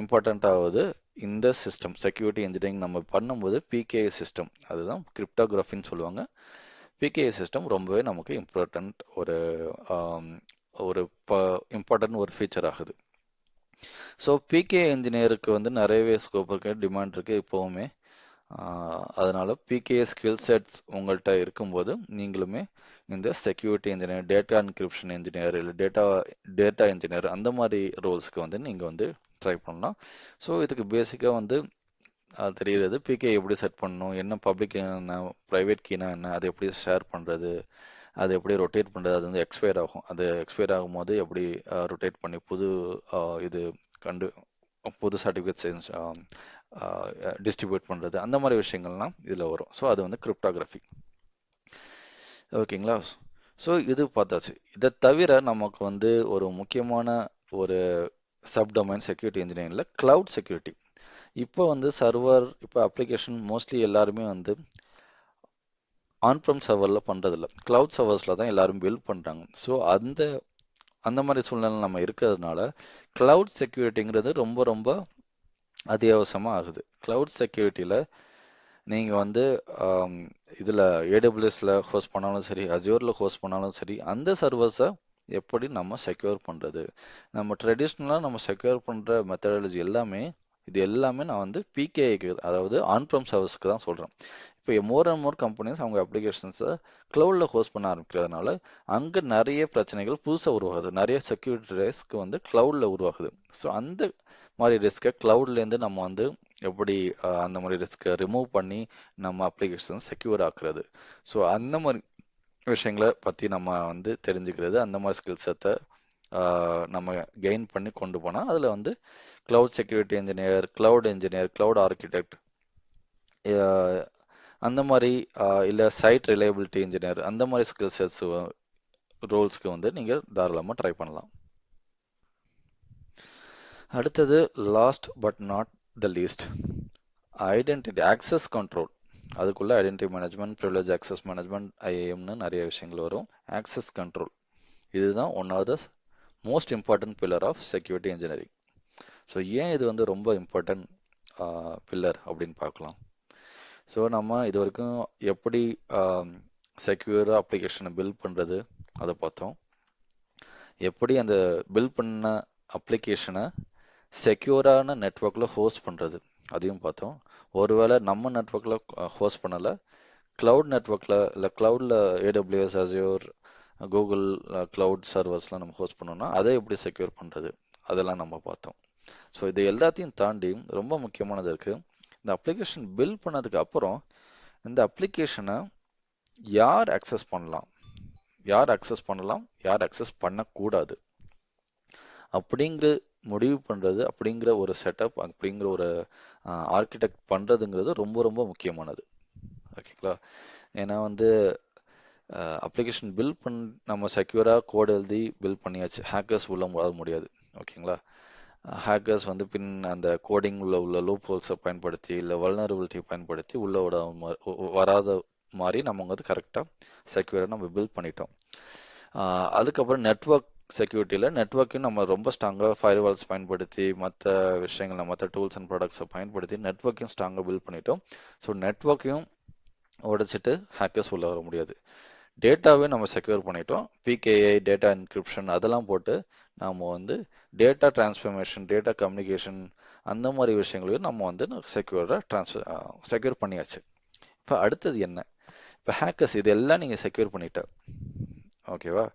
இம்பார்ட்டண்ட் ஆகுது. இந்த சிஸ்டம் செக்யூரிட்டி இன்ஜினியரிங் நம்ம பண்ணும்போது பிகேஐ சிஸ்டம், அதுதான் கிரிப்டோகிராஃபின்னு சொல்லுவாங்க, பிகேஐ சிஸ்டம் ரொம்பவே நமக்கு இம்பார்ட்டண்ட் ஒரு இம்பார்ட்டன்ட் ஒரு ஃபீச்சர் ஆகுது. ஸோ பிகே இன்ஜினியருக்கு வந்து நிறையவே ஸ்கோப் இருக்குது, டிமாண்ட் இருக்குது இப்போவுமே. அதனால் பிகே ஸ்கில் செட்ஸ் உங்கள்கிட்ட இருக்கும்போது நீங்களுமே இந்த security engineer, data encryption engineer, இல்லை டேட்டா இன்ஜினியர் அந்த மாதிரி ரோல்ஸ்க்கு வந்து நீங்கள் வந்து ட்ரை பண்ணலாம். ஸோ இதுக்கு பேசிக்காக வந்து தெரிகிறது பிகே எப்படி செட் பண்ணணும், என்ன பப்ளிக் என்ன, ப்ரைவேட் கீனா என்ன, அதை எப்படி ஷேர் பண்ணுறது, அது எப்படி ரொட்டேட் பண்ணுறது, அது வந்து எக்ஸ்பயர் ஆகும், அது எக்ஸ்பயர் ஆகும்போது எப்படி ரொட்டேட் பண்ணி இது கண்டு புது சர்டிஃபிகேட்ஸ் டிஸ்ட்ரிபியூட் பண்ணுறது, அந்த மாதிரி விஷயங்கள்லாம் இதில் வரும். ஸோ அது வந்து கிரிப்டோகிராஃபி. ஓகேங்களா? ஸோ இது பார்த்தாச்சு. இதை தவிர நமக்கு வந்து ஒரு முக்கியமான ஒரு சப்டொமைன் செக்யூரிட்டி இன்ஜினியரிங்கில் கிளவுட் செக்யூரிட்டி. இப்போ வந்து இப்போ அப்ளிகேஷன் மோஸ்ட்லி எல்லாருமே வந்து ஆன்ப்ரம் சர்வரில் பண்ணுறதில்ல, கிளவுட் சர்வர்ஸில் தான் எல்லாரும் பில்ட் பண்ணுறாங்க. ஸோ அந்த மாதிரி சூழ்நிலை நம்ம இருக்கிறதுனால கிளவுட் செக்யூரிட்டிங்கிறது ரொம்ப ரொம்ப அத்தியாவசியமாக ஆகுது. கிளவுட் செக்யூரிட்டியில் நீங்கள் வந்து இதில் ஏடபிள்யூஎஸில் ஹோஸ்ட் பண்ணாலும் சரி, அஜூரில் ஹோஸ்ட் பண்ணாலும் சரி, அந்த சர்வர்ஸை எப்படி நம்ம செக்யூர் பண்ணுறது, நம்ம ட்ரெடிஷ்னலாக நம்ம செக்யூர் பண்ணுற மெத்தடாலஜி எல்லாமே இது எல்லாமே நான் வந்து பிகேக்கு, அதாவது ஆன்ப்ரம் சர்வர்ஸ்க்கு தான் சொல்கிறேன். இப்போ மோர் அண்ட் மோர் கம்பெனிஸ் அவங்க அப்ளிகேஷன்ஸை க்ளவுடில் ஹோஸ்ட் பண்ண ஆரம்பிக்கிறதுனால அங்கே நிறைய பிரச்சனைகள் புதுசாக உருவாகுது, நிறைய செக்யூரிட்டி ரிஸ்க் வந்து க்ளவுடில் உருவாகுது. ஸோ அந்த மாதிரி ரிஸ்க்கை க்ளவுட்லேருந்து நம்ம வந்து எப்படி அந்த மாதிரி ரிஸ்க்கை ரிமூவ் பண்ணி நம்ம அப்ளிகேஷன் செக்யூர் ஆக்குறது. ஸோ அந்த மாதிரி விஷயங்களை பற்றி நம்ம வந்து தெரிஞ்சுக்கிறது, அந்த மாதிரி ஸ்கில் செட்டை நம்ம கெயின் பண்ணி கொண்டு போனால் அதில் வந்து cloud security engineer, cloud architect, அந்த மாதிரி இல்லை சைட் ரிலையபிலிட்டி இன்ஜினியர், அந்த மாதிரி ஸ்கில் செட்ஸ் ரோல்ஸ்க்கு வந்து நீங்கள் தாராளமாக ட்ரை பண்ணலாம். அடுத்தது last but not the least, identity access control. அதுக்குள்ள identity management, privilege access management, ஐஏஎம்னு நிறைய விஷயங்கள் வரும். ஆக்சஸ் கண்ட்ரோல் இதுதான் one of the most important pillar of security engineering. So ஏன் இது வந்து ரொம்ப இம்பார்ட்டன்ட் பில்லர் அப்படின்னு பார்க்கலாம். ஸோ நம்ம இது வரைக்கும் எப்படி செக்யூர் அப்ளிகேஷனை பில்ட் பண்ணுறது அதை பார்த்தோம். எப்படி அந்த பில்ட் பண்ண அப்ளிகேஷனை செக்யூரான நெட்ஒர்க்கில் ஹோஸ்ட் பண்ணுறது அதையும் பார்த்தோம். ஒருவேளை நம்ம நெட்ஒர்க்கில் ஹோஸ்ட் பண்ணலை, கிளவுட் நெட்ஒர்க்கில் இல்லை கிளவுடில் ஏடபிள்யூஎஸ், அஜூர், கூகுள் கிளவுட் சர்வர்ஸ்லாம் நம்ம ஹோஸ்ட் பண்ணோம்னா அதை எப்படி செக்யூர் பண்ணுறது அதெல்லாம் நம்ம பார்த்தோம். ஸோ இது எல்லாத்தையும் தாண்டி ரொம்ப முக்கியமானது இருக்குது. இந்த அப்ளிகேஷன் பில்ட் பண்ணதுக்கு அப்புறம் இந்த அப்ளிகேஷனை யார் அக்சஸ் பண்ணலாம், யார் அக்சஸ் பண்ணக்கூடாது அப்படிங்கிற முடிவு பண்ணுறது, அப்படிங்கிற ஒரு செட்டப், அப்படிங்கிற ஒரு ஆர்கிடெக்ட் பண்ணுறதுங்கிறது ரொம்ப ரொம்ப முக்கியமானது. ஓகேங்களா? ஏன்னா வந்து அப்ளிகேஷன் பில்ட் நம்ம செக்யூராக கோட் எழுதி பில்ட் பண்ணியாச்சு, ஹேக்கர்ஸ் உள்ள வர முடியாது. ஓகேங்களா? ஹேக்கர்ஸ் வந்து அந்த கோடிங் உள்ள லூப் ஹோல்ஸை பயன்படுத்தி இல்லை வல்னரபிலிட்டி பயன்படுத்தி உள்ள வராத மாதிரி நம்ம வந்து கரெக்டாக செக்யூராக நம்ம பில்ட் பண்ணிட்டோம். அதுக்கப்புறம் நெட்ஒர்க் செக்யூரிட்டியில் நெட்ஒர்க்கையும் நம்ம ரொம்ப ஸ்ட்ராங்காக ஃபயர்வால்ஸ் பயன்படுத்தி மற்ற விஷயங்கள், மற்ற டூல்ஸ் அண்ட் ப்ராடக்ட்ஸை பயன்படுத்தி நெட்ஒர்க்கையும் ஸ்ட்ராங்காக பில்ட் பண்ணிட்டோம். ஸோ நெட்ஒர்க்கையும் உடைச்சிட்டு ஹேக்கர்ஸ் உள்ள வர முடியாது. டேட்டாவே நம்ம செக்யூர் பண்ணிட்டோம், பிகேஐ, டேட்டா என்கிரிப்ஷன் அதெல்லாம் போட்டு நாம் வந்து டேட்டா டிரான்ஸ்ஃபர்மேஷன், டேட்டா கம்யூனிகேஷன் அந்த மாதிரி விஷயங்களையும் நம்ம வந்து செக்யூர் பண்ணியாச்சு. இப்போ அடுத்தது என்ன? இப்போ ஹேக்கர்ஸ் இதெல்லாம் நீங்கள் செக்யூர் பண்ணிட்ட, ஓகேவா?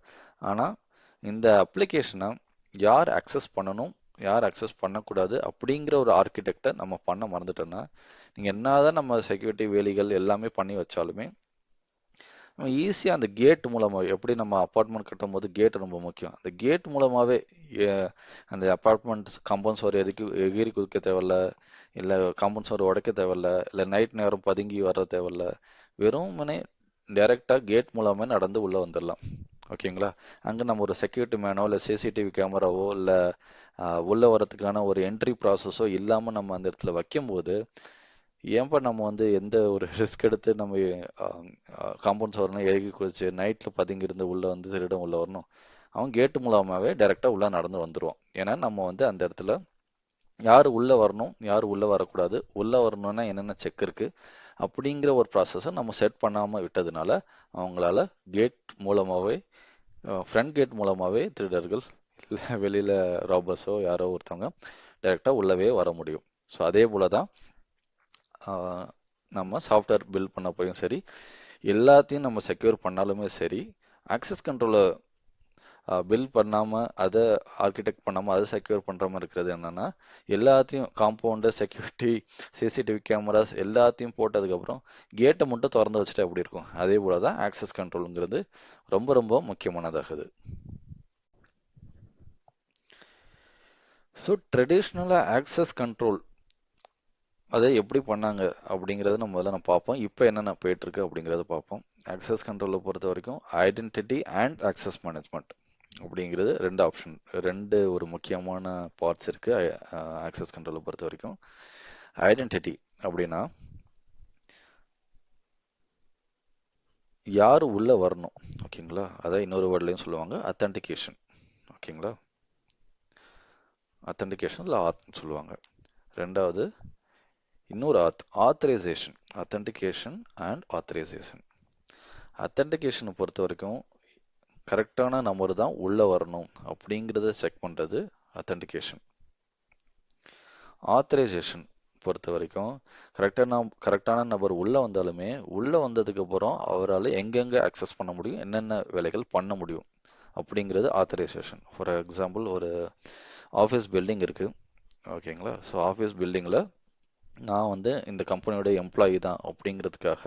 ஆனால் இந்த அப்ளிகேஷனை யார் அக்சஸ் பண்ணணும், யார் அக்சஸ் பண்ணக்கூடாது அப்படிங்கிற ஒரு ஆர்கிடெக்டை நம்ம பண்ண மறந்துட்டோன்னா நீங்கள் என்னதான் நம்ம செக்யூரிட்டி வேலிகள் எல்லாமே பண்ணி வச்சாலுமே நம்ம ஈஸியாக அந்த கேட் மூலமாக, எப்படி நம்ம அப்பார்ட்மெண்ட் கட்டும் போது கேட் ரொம்ப முக்கியம், அந்த கேட் மூலமாகவே அந்த அப்பார்ட்மெண்ட் காம்பவுண்ட் சுவர் எகிரி குதிக்க தேவையில்ல, இல்லை காம்பவுண்ட் சுவர் உடைக்க தேவையில்ல, இல்லை நைட் நேரம் பதுங்கி வர தேவையில்ல, வெறுமனே டைரெக்டாக கேட் மூலமாக நடந்து உள்ளே வந்துடலாம். ஓகேங்களா? அங்கே நம்ம ஒரு செக்யூரிட்டி மேனோ இல்லை சிசிடிவி கேமராவோ இல்லை உள்ளே வரதுக்கான ஒரு என்ட்ரி ப்ராசஸோ இல்லாமல் நம்ம அந்த இடத்துல வைக்கும்போது ஏன்பா நம்ம வந்து எந்த ஒரு ரிஸ்க் எடுத்து நம்ம காம்பவுண்ட் சுவர்லாம் எழுகி குதிச்சு நைட்டில் பதுங்கிருந்து உள்ளே வந்து திருடம் உள்ளே வரணும்? அவன் கேட்டு மூலமாகவே டைரெக்டாக உள்ளே நடந்து வந்துடுவான். ஏன்னா நம்ம வந்து அந்த இடத்துல யார் உள்ளே வரணும், யார் உள்ளே வரக்கூடாது, உள்ளே வரணும்னா என்னென்ன செக் இருக்குது அப்படிங்கிற ஒரு ப்ராசஸை நம்ம செட் பண்ணாமல் விட்டதுனால அவங்களால கேட் மூலமாகவே, ஃப்ரண்ட் கேட் மூலமாகவே திருடர்கள் இல்லை வெளியில் ராபர்ஸோ யாரோ ஒருத்தவங்க டைரெக்டாக உள்ளவே வர முடியும். ஸோ அதே போல தான் நம்ம சாஃப்ட்வேர் பில்ட் பண்ண போயும் சரி, எல்லாத்தையும் நம்ம செக்யூர் பண்ணாலுமே சரி, ஆக்சஸ் கண்ட்ரோலை பில்ட் பண்ணாமல் அதை ஆர்கிடெக்ட் பண்ணாமல் அதை செக்யூர் பண்ணுற மாதிரி இருக்கிறது என்னென்னா எல்லாத்தையும் காம்பவுண்டு செக்யூரிட்டி சிசிடிவி கேமராஸ் எல்லாத்தையும் போட்டதுக்கப்புறம் கேட்டை மட்டும் திறந்து வச்சுட்டு எப்படி இருக்கும் அதே போல தான் ஆக்சஸ் கண்ட்ரோலுங்கிறது ரொம்ப ரொம்ப முக்கியமானதாகுது. ஸோ ட்ரெடிஷ்னலாக ஆக்சஸ் கண்ட்ரோல் அதை எப்படி பண்ணாங்க அப்படிங்கிறத நம்ம முதல்ல பார்ப்போம். இப்போ என்னென்ன போயிட்டுருக்கு அப்படிங்கிறத பார்ப்போம். ஆக்சஸ் கண்ட்ரோலை பொறுத்த வரைக்கும் ஐடென்டிட்டி அண்ட் ஆக்சஸ் மேனேஜ்மெண்ட் அப்படிங்கிறது ரெண்டு ஆப்ஷன், ரெண்டு ஒரு முக்கியமான பார்ட்ஸ் இருக்கு ஆக்சஸ் கண்ட்ரோலை பொறுத்த வரைக்கும். ஐடென்டிட்டி அப்படின்னா யார் உள்ள வரணும், ஓகேங்களா? அதை இன்னொரு வேர்ட்லையும் சொல்லுவாங்க அத்தன்டிகேஷன், ஓகேங்களா? அத்தன்டிகேஷன் இல்லை ஆத்னு சொல்லுவாங்க. ரெண்டாவது இன்னொரு ஆத்தரைசேஷன், அத்தன்டிகேஷன் அண்ட் ஆத்தரைசேஷன். அத்தன்டிகேஷனை பொறுத்த வரைக்கும் கரெக்டான நம்பர் தான் உள்ள வரணும் அப்படிங்கிறத செக் பண்றது அத்தன்டிகேஷன். ஆத்தரைசேஷன் பொறுத்த வரைக்கும் கரெக்டான நபர் உள்ள வந்தாலுமே உள்ள வந்ததுக்கு அப்புறம் அவரால் எங்கெங்க அக்சஸ் பண்ண முடியும், என்னென்ன வேலைகள் பண்ண முடியும் அப்படிங்கிறது ஆத்தரைசேஷன். ஃபார் எக்ஸாம்பிள் ஒரு ஆஃபீஸ் பில்டிங் இருக்கு, ஓகேங்களா? ஸோ ஆஃபீஸ் பில்டிங்கில் நான் வந்து இந்த கம்பெனியோட எம்ப்ளாயி தான் அப்படிங்கிறதுக்காக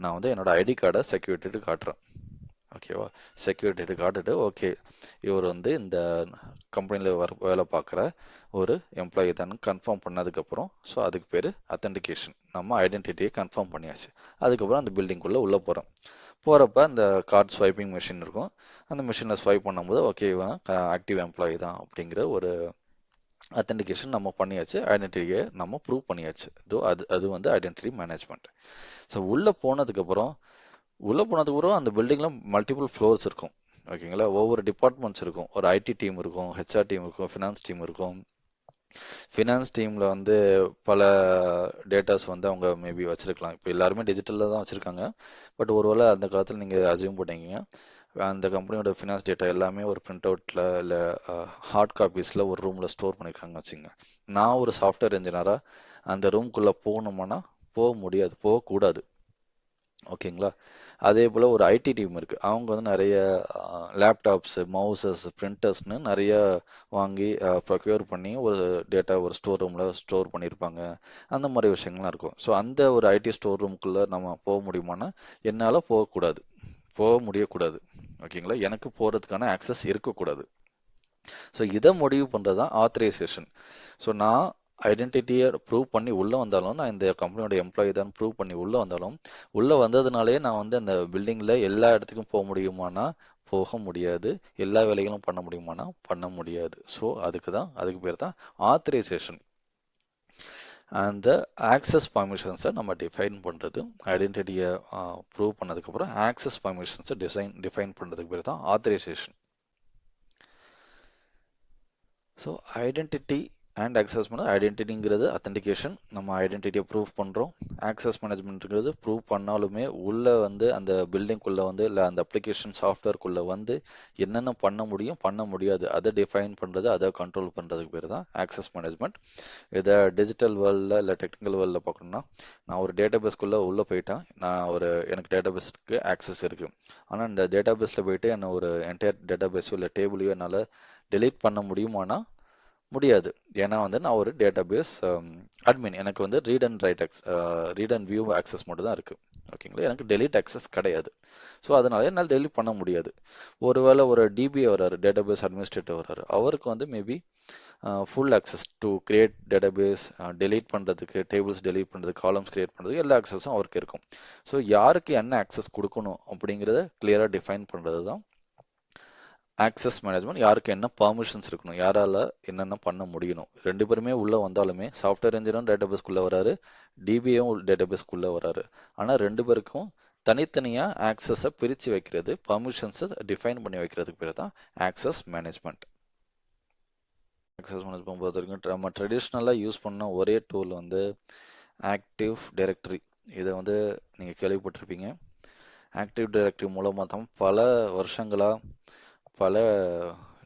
நான் வந்து என்னோட ஐடி கார்டை செக்யூரிட்டிட்டு காட்டுறேன், ஓகேவா? செக்யூரிட்டிட்டு காட்டுட்டு ஓகே இவர் வந்து இந்த கம்பெனியில் வேலை பார்க்குற ஒரு எம்ப்ளாயி தான் கன்ஃபார்ம் பண்ணதுக்கப்புறம் ஸோ அதுக்கு பேர் அத்தன்டிகேஷன். நம்ம ஐடென்டிட்டியை கன்ஃபார்ம் பண்ணியாச்சு. அதுக்கப்புறம் அந்த பில்டிங்குள்ளே உள்ளே போகிறோம். போகிறப்ப அந்த கார்டு ஸ்வைப்பிங் மிஷின் இருக்கும். அந்த மிஷினில் ஸ்வைப் பண்ணும்போது ஓகே இவன் ஆக்டிவ் எம்ப்ளாயி தான் அப்படிங்கிற ஒரு அத்தன்டிகேஷன் நம்ம பண்ணியாச்சு, ஐடென்டிட்டியை நம்ம ப்ரூவ் பண்ணியாச்சு. அது வந்து ஐடென்டிட்டி மேனேஜ்மெண்ட். ஸோ உள்ளே போனதுக்கப்புறம் அந்த பில்டிங்கில் மல்டிபிள் ஃப்ளோர்ஸ் இருக்கும், ஓகேங்களா? ஒவ்வொரு டிபார்ட்மெண்ட்ஸ் இருக்கும். ஒரு ஐடி டீம் இருக்கும், ஹெச்ஆர் டீம் இருக்கும், ஃபினான்ஸ் டீம் இருக்கும். ஃபினான்ஸ் டீமில் வந்து பல டேட்டாஸ் வந்து அவங்க மேபி வச்சுருக்கலாம். இப்போ எல்லாருமே டிஜிட்டலில் தான் வச்சுருக்காங்க. பட் ஒருவேளை அந்த காலத்தில் நீங்கள் அசியூம் பண்ணிங்க அந்த கம்பெனியோட ஃபினான்ஸ் டேட்டா எல்லாமே ஒரு பிரிண்ட் அவுட்டில் இல்லை ஹார்ட் காப்பீஸில் ஒரு ரூமில் ஸ்டோர் பண்ணியிருக்காங்க வச்சுங்க. நான் ஒரு சாஃப்ட்வேர் இன்ஜினியராக அந்த ரூம்குள்ளே போகணுமானா போக முடியாது, போகக்கூடாது, ஓகேங்களா? அதே போல் ஒரு ஐடி டீம் இருக்குது, அவங்க வந்து நிறைய லேப்டாப்ஸு, மவுசஸ், பிரிண்டர்ஸ்னு நிறைய வாங்கி ப்ரொக்யூர் பண்ணி ஒரு டேட்டா ஒரு ஸ்டோர் ரூமில் ஸ்டோர் பண்ணியிருப்பாங்க. அந்த மாதிரி விஷயங்கள்லாம் இருக்கும். ஸோ அந்த ஒரு ஐடி ஸ்டோர் ரூமுக்குள்ளே நம்ம போக முடியுமானா என்னால் போக முடியக்கூடாது, ஓகேங்களா? எனக்கு போகிறதுக்கான ஆக்சஸ் இருக்கக்கூடாது. ஸோ இதை முடிவு பண்ணுறது தான் ஆத்தரைசேஷன். ஸோ நான் ஐடென்டிட்டியை ப்ரூவ் பண்ணி உள்ளே வந்தாலும், நான் இந்த கம்பெனியோட எம்ப்ளாயி தான் ப்ரூவ் பண்ணி உள்ளே வந்தாலும், உள்ளே வந்ததுனாலே நான் வந்து அந்த பில்டிங்கில் எல்லா இடத்துக்கும் போக முடியுமானா போக முடியாது, எல்லா வேலைகளும் பண்ண முடியுமானா பண்ண முடியாது. ஸோ அதுக்கு பேர் தான் ஆத்தரைசேஷன். அந்த ஆக்சஸ் பர்மிஷன்ஸை நம்ம டிஃபைன் பண்ணுறது, ஐடென்டிட்டியை ப்ரூவ் பண்ணதுக்கப்புறம் ஆக்சஸ் பர்மிஷன்ஸை டிஃபைன் பண்ணுறதுக்கு பேர் தான் authorisation. So identity and access பண்ண ஐடென்டிட்டிங்கிறது அத்தன்டிகேஷன், நம்ம ஐடென்டிட்டியை ப்ரூவ் பண்ணுறோம். ஆக்சஸ் மேனேஜ்மெண்ட்டுங்கிறது ப்ரூவ் பண்ணாலுமே உள்ளே வந்து அந்த பில்டிங்குள்ளே வந்து இல்லை அந்த அப்ளிகேஷன் சாஃப்ட்வேர்க்குள்ளே வந்து என்னென்ன பண்ண முடியும் பண்ண முடியாது அதை டிஃபைன் பண்ணுறது, அதை கண்ட்ரோல் பண்ணுறதுக்கு பேர் தான் ஆக்சஸ் மேனேஜ்மெண்ட். இதை டிஜிட்டல் வேர்ல்டில் இல்லை டெக்னிக்கல் வேர்ல்டில் பார்க்கணும்னா, நான் ஒரு டேட்டாபேஸ்க்குள்ளே உள்ளே போயிட்டேன், எனக்கு டேட்டாபேஸ்க்கு ஆக்சஸ் இருக்குது. ஆனால் இந்த டேட்டாபேஸில் போயிட்டு என்ன ஒரு என்டையர் டேட்டாபேஸோ இல்லை டேபிளையோ என்னால் டெலீட் பண்ண முடியுமானா முடியாது. ஏன்னா வந்து நான் ஒரு டேட்டாபேஸ் அட்மின், எனக்கு வந்து ரீட் அண்ட் வியூ ஆக்சஸ் மட்டும் தான் இருக்குது, ஓகேங்களா? எனக்கு டெலீட் ஆக்சஸ் கிடையாது. ஸோ அதனால என்னால் டெலீட் பண்ண முடியாது. ஒருவேளை ஒரு டிபிஏ வர்றாரு, டேட்டாபேஸ் அட்மினிஸ்ட்ரேட்டர் வர்றாரு, அவருக்கு வந்து maybe full access to create database, delete பண்ணுறதுக்கு, டேபிள்ஸ் டெலீட் பண்ணுறதுக்கு, காலம்ஸ் கிரியேட் பண்ணுறதுக்கு எல்லா ஆக்சஸும் அவருக்கு இருக்கும். ஸோ யாருக்கு என்ன ஆக்சஸ் கொடுக்கணும் அப்படிங்கிறத கிளியராக டிஃபைன் பண்ணுறது தான் ஆக்சஸ் மேனேஜ்மெண்ட். யாருக்கு என்ன பர்மிஷன்ஸ் இருக்கணும், யாரால என்னென்ன பண்ண முடியணும். ரெண்டு பேருமே உள்ள வந்தாலுமே சாஃப்ட்வேர் இன்ஜினியரும் டேட்டாபேஸ்க்குள்ள வராரு, டிபிஏவும் டேட்டாபேஸ்க்குள்ள வராரு. ஆனால் ரெண்டு பேருக்கும் தனித்தனியா ஆக்சஸை பிரித்து வைக்கிறது, பர்மிஷன்ஸை டிஃபைன் பண்ணி வைக்கிறதுக்கு பேர் தான் ஆக்சஸ் மேனேஜ்மெண்ட். ஆக்சஸ் மேனேஜ்மெண்ட் பொறுத்த வரைக்கும் நம்ம ட்ரெடிஷ்னலாக யூஸ் பண்ண ஒரே டூல் வந்து ஆக்டிவ் டைரக்டரி. இதை வந்து நீங்கள் கேள்விப்பட்டிருப்பீங்க. ஆக்டிவ் டைரக்டரி மூலமாக தான் பல வருஷங்களாக பல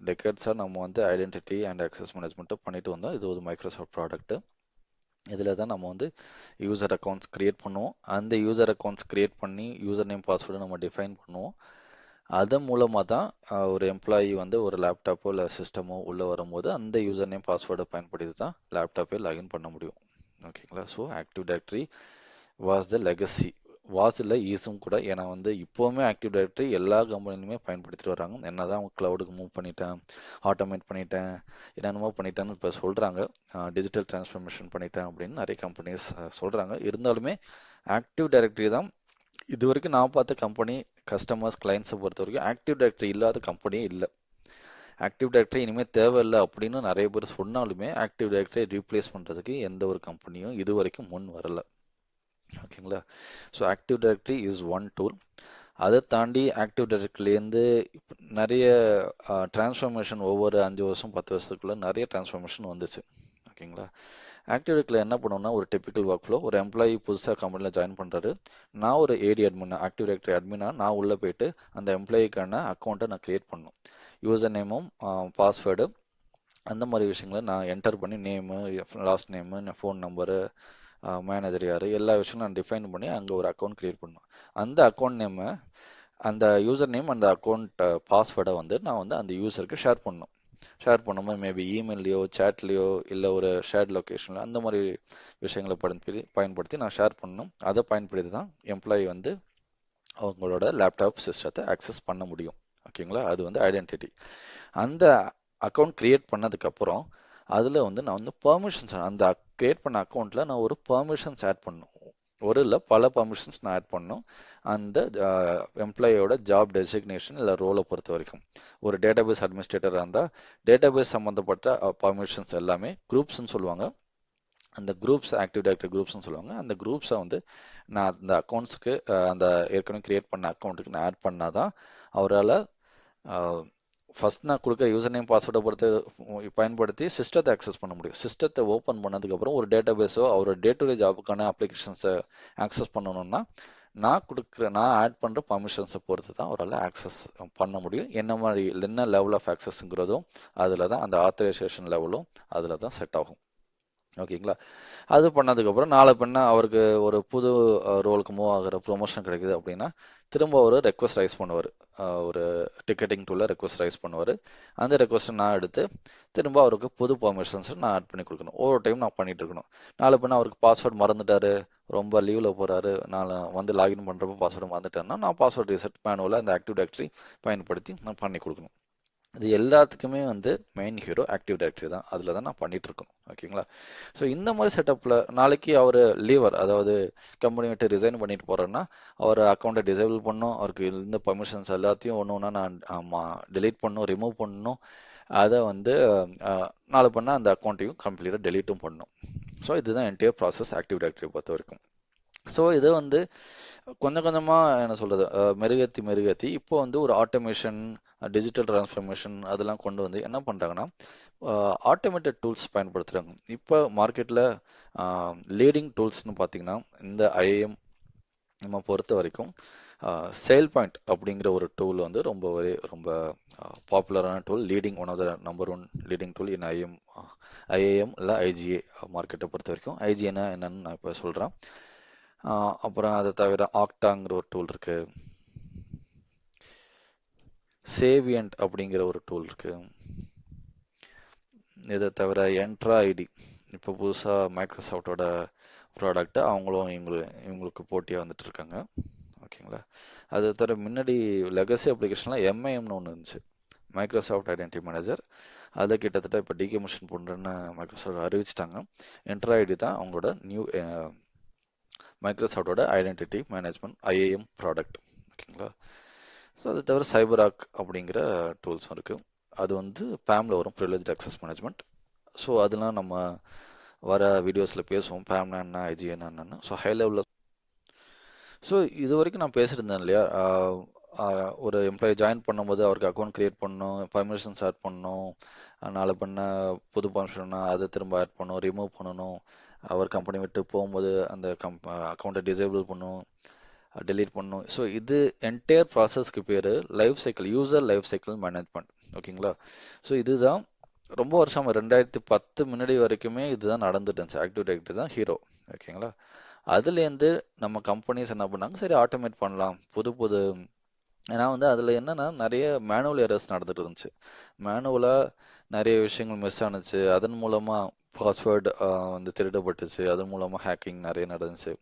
டெக்கேட்ஸாக நம்ம வந்து ஐடென்டிட்டி அண்ட் ஆக்சஸ் மேனேஜ்மெண்ட்டை பண்ணிட்டு வந்தோம். இது ஒரு மைக்ரோசாஃப்ட் ப்ராடக்ட்டு. இதில் தான் நம்ம வந்து யூசர் அக்கௌண்ட்ஸ் க்ரியேட் பண்ணுவோம். அந்த யூசர் அக்கௌண்ட்ஸ் க்ரியேட் பண்ணி யூசர் நேம் பாஸ்வேர்டு நம்ம டிஃபைன் பண்ணுவோம். அதன் மூலமாக தான் ஒரு எம்ப்ளாயி வந்து ஒரு லேப்டாப்போ இல்லை சிஸ்டமோ உள்ளே வரும்போது அந்த யூசர் நேம் பாஸ்வேர்டை பயன்படுத்தி தான் லேப்டாப்பே லாகின் பண்ண முடியும். ஓகேங்களா? So active directory was the legacy, was இல்லை ஈஸும் கூட. ஏன்னா வந்து இப்போவுமே ஆக்டிவ் டைரக்டரி எல்லா கம்பெனிலுமே பயன்படுத்திட்டு வராங்க. என்னதான் அவங்க க்ளவுடுக்கு மூவ் பண்ணிட்டேன், ஆட்டோமேட் பண்ணிட்டேன், என்னென்னமோ பண்ணிட்டேன்னு இப்போ சொல்கிறாங்க, டிஜிட்டல் டிரான்ஸ்ஃபர்மேஷன் பண்ணிட்டேன் அப்படின்னு நிறைய கம்பெனிஸ் சொல்கிறாங்க. இருந்தாலுமே ஆக்டிவ் டைரக்டரி தான் இது வரைக்கும் நான் பார்த்த கம்பெனி, கஸ்டமர்ஸ், கிளைண்ட்ஸை பொறுத்த வரைக்கும் ஆக்டிவ் டைரக்டரி இல்லாத கம்பெனியே இல்லை. ஆக்டிவ் டைரக்டரி இனிமேல் தேவையில்லை அப்படின்னு நிறைய பேர் சொன்னாலுமே ஆக்டிவ் டைரக்டரி ரீப்ளேஸ் பண்ணுறதுக்கு எந்த ஒரு கம்பெனியும் இது வரைக்கும் முன் வரல. ஓகேங்களா? So active directory is one tool. அதை தாண்டி ஆக்டிவ் டைரக்டரிலேருந்து நிறைய டிரான்ஸ்ஃபர்மேஷன் ஒவ்வொரு 5 வருஷம் 10 வருஷத்துக்குள்ள நிறைய டிரான்ஸ்ஃபர்மேஷன் வந்துச்சு. ஓகேங்களா? ஆக்டிவ் டைரக்டரியில் என்ன பண்ணோம்னா ஒரு டிப்பிக்கல் ஒர்க் ஃப்ளோ, ஒரு எம்ப்ளாயி புதுசாக கம்பெனியில் ஜாயின் பண்ணுறாரு. நான் ஒரு ஏடி அட்மின், ஆக்டிவ் டைரக்டரி அட்மினா நான் உள்ளே போயிட்டு அந்த எம்ப்ளாயிக்கான அக்கௌண்ட்டை நான் கிரியேட் பண்ணணும். யூசர் நேமும் பாஸ்வேர்டு அந்த மாதிரி விஷயங்களை நான் என்டர் பண்ணி name, last name, phone number, manager யார், எல்லா விஷயங்களும் நான் டிஃபைன் பண்ணி அங்கே ஒரு அக்கௌண்ட் கிரியேட் பண்ணணும். அந்த அக்கௌண்ட் நேமை, அந்த யூசர் நேம், அந்த அக்கௌண்ட் பாஸ்வேர்டை வந்து நான் வந்து அந்த யூசருக்கு ஷேர் பண்ணணும். ஷேர் பண்ணும்போது மேபி இமெயிலையோ சேட்லேயோ இல்லை ஒரு ஷேர்ட் லொக்கேஷனில் அந்த மாதிரி விஷயங்களை பயன்படுத்தி நான் ஷேர் பண்ணணும். அதை பயன்படுத்தி தான் எம்ப்ளாயி வந்து அவங்களோட லேப்டாப் சிஸ்டத்தை ஆக்சஸ் பண்ண முடியும். ஓகேங்களா? அது வந்து ஐடென்டிட்டி. அந்த அக்கௌண்ட் கிரியேட் பண்ணதுக்கப்புறம் அதில் வந்து நான் வந்து பெர்மிஷன்ஸ், அந்த கிரியேட் பண்ண அக்கௌண்ட்டில் நான் ஒரு பெர்மிஷன்ஸ் ஆட் பண்ணணும். ஒரு இல்லை பல பெர்மிஷன்ஸ் நான் ஆட் பண்ணணும். அந்த எம்ப்ளாயோட ஜாப் டெசிக்னேஷன் இல்லை ரோலை பொறுத்த வரைக்கும் ஒரு டேட்டாபேஸ் அட்மினிஸ்ட்ரேட்டராக இருந்தால் டேட்டாபேஸ் சம்மந்தப்பட்ட பர்மிஷன்ஸ் எல்லாமே குரூப்ஸ்ன்னு சொல்லுவாங்க. அந்த குரூப்ஸ் ஆக்டிவ் டைரக்டரி குரூப்ஸ்னு சொல்லுவாங்க. அந்த குரூப்ஸை வந்து நான் அந்த அக்கௌண்ட்ஸுக்கு, அந்த ஏற்கனவே கிரியேட் பண்ண அக்கௌண்ட்டுக்கு நான் ஆட் பண்ணாதான் அவரால் ஃபர்ஸ்ட் நான் கொடுக்குற யூசர் நேம் பாஸ்வேர்டை பயன்படுத்தி சிஸ்டத்தை ஆக்சஸ் பண்ண முடியும். சிஸ்டத்தை ஓப்பன் பண்ணதுக்கப்புறம் ஒரு டேட்டாபேஸோ அவரோட டே டு டே ஜாபுக்கான அப்ளிகேஷன்ஸை ஆக்சஸ் பண்ணணும்னா நான் ஆட் பண்ணுற பர்மிஷன்ஸை பொறுத்து தான் அவரால் ஆக்சஸ் பண்ண முடியும். என்ன லெவல் ஆஃப் ஆக்சஸ்ங்கிறதும் அதில் தான், அந்த ஆத்தரைசேஷன் லெவலும் அதில் தான் செட் ஆகும். ஓகேங்களா? அது பண்ணதுக்கப்புறம் நாளை பின்ன அவருக்கு ஒரு புது ரோலுக்கு மூவ் ஆகிற ப்ரொமோஷன் கிடைக்குது அப்படின்னா திரும்ப ஒரு ரெக்வஸ்ட் ரைஸ் பண்ணுவார். ஒரு டிக்கெட்டிங் டூலில் ரெக்வஸ்ட் ரைஸ் பண்ணுவார். அந்த ரெக்வஸ்ட்டை நான் எடுத்து திரும்ப அவருக்கு புது பர்மிஷன்ஸ் நான் ஆட் பண்ணி கொடுக்கணும். ஒவ்வொரு டைம் நான் பண்ணிட்டு இருக்கணும். நாளை பின்ன அவருக்கு பாஸ்வேர்டு மறந்துட்டாரு, ரொம்ப லீவில் போகிறாரு, நான் வந்து லாகின் பண்ணுறப்போ பாஸ்வேர்டு மறந்துட்டேன்னா நான் பாஸ்வேர்டு ரீசெட் மேனுவலாக அந்த ஆக்டிவ் டைரக்டரி பயன்படுத்தி நான் பண்ணி கொடுக்கணும். இது எல்லாத்துக்குமே வந்து மெயின் ஹீரோ ஆக்டிவ் டைரக்டரி தான். அதில் தான் நான் பண்ணிட்டு இருக்கணும். ஓகேங்களா? ஸோ இந்த மாதிரி செட்டப்பில் நாளைக்கு அவர் லீவர், அதாவது கம்பெனி விட்டு ரிசைன் பண்ணிட்டு போகிறேன்னா அவர் அக்கௌண்ட்டை டிசேபிள் பண்ணணும். அவருக்கு இந்த பர்மிஷன்ஸ் எல்லாத்தையும் ஒன்று ஒன்றா நான் டெலீட் பண்ணணும், ரிமூவ் பண்ணணும். அதை வந்து நாளை பண்ணால் அந்த அக்கௌண்ட்டையும் கம்ப்ளீட்டாக டெலீட்டும் பண்ணணும். ஸோ இதுதான் என்டையர் ப்ராசஸ் ஆக்டிவ் டைரக்டரி பொறுத்த வரைக்கும். ஸோ இது வந்து கொஞ்சம் கொஞ்சமாக என்ன சொல்கிறது, மெருகேற்றி இப்போ வந்து ஒரு ஆட்டோமேஷன், டிஜிட்டல் டிரான்ஸ்ஃபர்மேஷன் அதெல்லாம் கொண்டு வந்து என்ன பண்ணுறாங்கன்னா ஆட்டோமேட்டட் டூல்ஸ் பயன்படுத்துகிறாங்க. இப்போ மார்க்கெட்டில் லீடிங் டூல்ஸ்னு பார்த்தீங்கன்னா இந்த ஐஏஎம் நம்ம பொறுத்த வரைக்கும் சேல் பாயிண்ட் அப்படிங்கிற ஒரு டூல் வந்து ரொம்ப பாப்புலரான tool. One of the number 1 leading tool in IAM இல்லை ஐஜிஏ மார்க்கெட்டை பொறுத்த வரைக்கும். ஐஜிஏனா என்னன்னு நான் இப்போ சொல்கிறேன். அப்புறம் அதை தவிர ஆக்டாங்கிற ஒரு டூல் இருக்கு, சேவியன்ட் அப்படிங்கிற ஒரு டூல் இருக்கு. இதை தவிர என்ட்ரா ஐடி, இப்போ புதுசாக மைக்ரோசாஃப்டோட ப்ராடக்ட், அவங்களும் இவங்களுக்கு போட்டியாக வந்துட்டு இருக்காங்க. ஓகேங்களா? அது தவிர முன்னாடி லெகசி அப்ளிகேஷன்லாம் எம்ஐஎம்னு ஒன்று இருந்துச்சு, மைக்ரோசாஃப்ட் ஐடென்டிட்டி மேனேஜர். அதை கிட்டத்தட்ட இப்போ டிகமிஷன் பண்ணுறேன்னு மைக்ரோசாஃப்ட் அறிவிச்சிட்டாங்க. என்ட்ரா ஐடி தான் அவங்களோட நியூ மைக்ரோசாஃப்டோட ஐடென்டிட்டி மேனேஜ்மெண்ட் ஐஏஎம் ப்ராடக்ட். ஓகேங்களா? ஸோ அது தவிர சைபராக் அப்படிங்கிற டூல்ஸும் இருக்குது. அது வந்து பேமில் வரும், ப்ரிவிலேஜ்ட் அக்சஸ் மேனேஜ்மெண்ட். ஸோ அதெல்லாம் நம்ம வர வீடியோஸில் பேசுவோம், பேம்னா என்ன, ஐஜிஎன் என்னன்னு. ஸோ ஹை லெவலில் ஸோ இது வரைக்கும் நான் பேசியிருந்தேன் இல்லையா, ஒரு எம்ப்ளாயி ஜாயின் பண்ணும்போது அவருக்கு அக்கௌண்ட் க்ரியேட் பண்ணணும், பர்மிஷன்ஸ் ஆட் பண்ணணும், நாளை பண்ண புது பர்மிஷன்னா அதை திரும்ப ஆட் பண்ணணும், ரிமூவ் பண்ணணும், அவர் கம்பெனி விட்டு போகும்போது அந்த அக்கௌண்ட்டை டிசேபிள் பண்ணணும், டெலீட் பண்ணணும். ஸோ இது என்டையர் ப்ராசஸ்க்கு பேர் life cycle, user life cycle management. ஓகேங்களா? ஸோ இதுதான் ரொம்ப வருஷம் 2010 முன்னாடி வரைக்குமே இதுதான் நடந்துட்டு இருந்துச்சு. ஆக்டிவ் டைரக்டரி தான் ஹீரோ. ஓகேங்களா? அதுலேருந்து நம்ம கம்பெனிஸ் என்ன பண்ணாங்க, சரி ஆட்டோமேட் பண்ணலாம், புது புது ஏன்னா வந்து அதில் என்னன்னா நிறைய மேனுவல் எரர்ஸ் நடந்துட்டு இருந்துச்சு. மேனுவலாக நிறைய விஷயங்கள் மிஸ் ஆனுச்சு. அதன் மூலமா பாஸ்வேர்டு வந்து திருடப்பட்டுச்சு. அதன் மூலமா ஹேக்கிங் நிறைய நடந்துச்சு.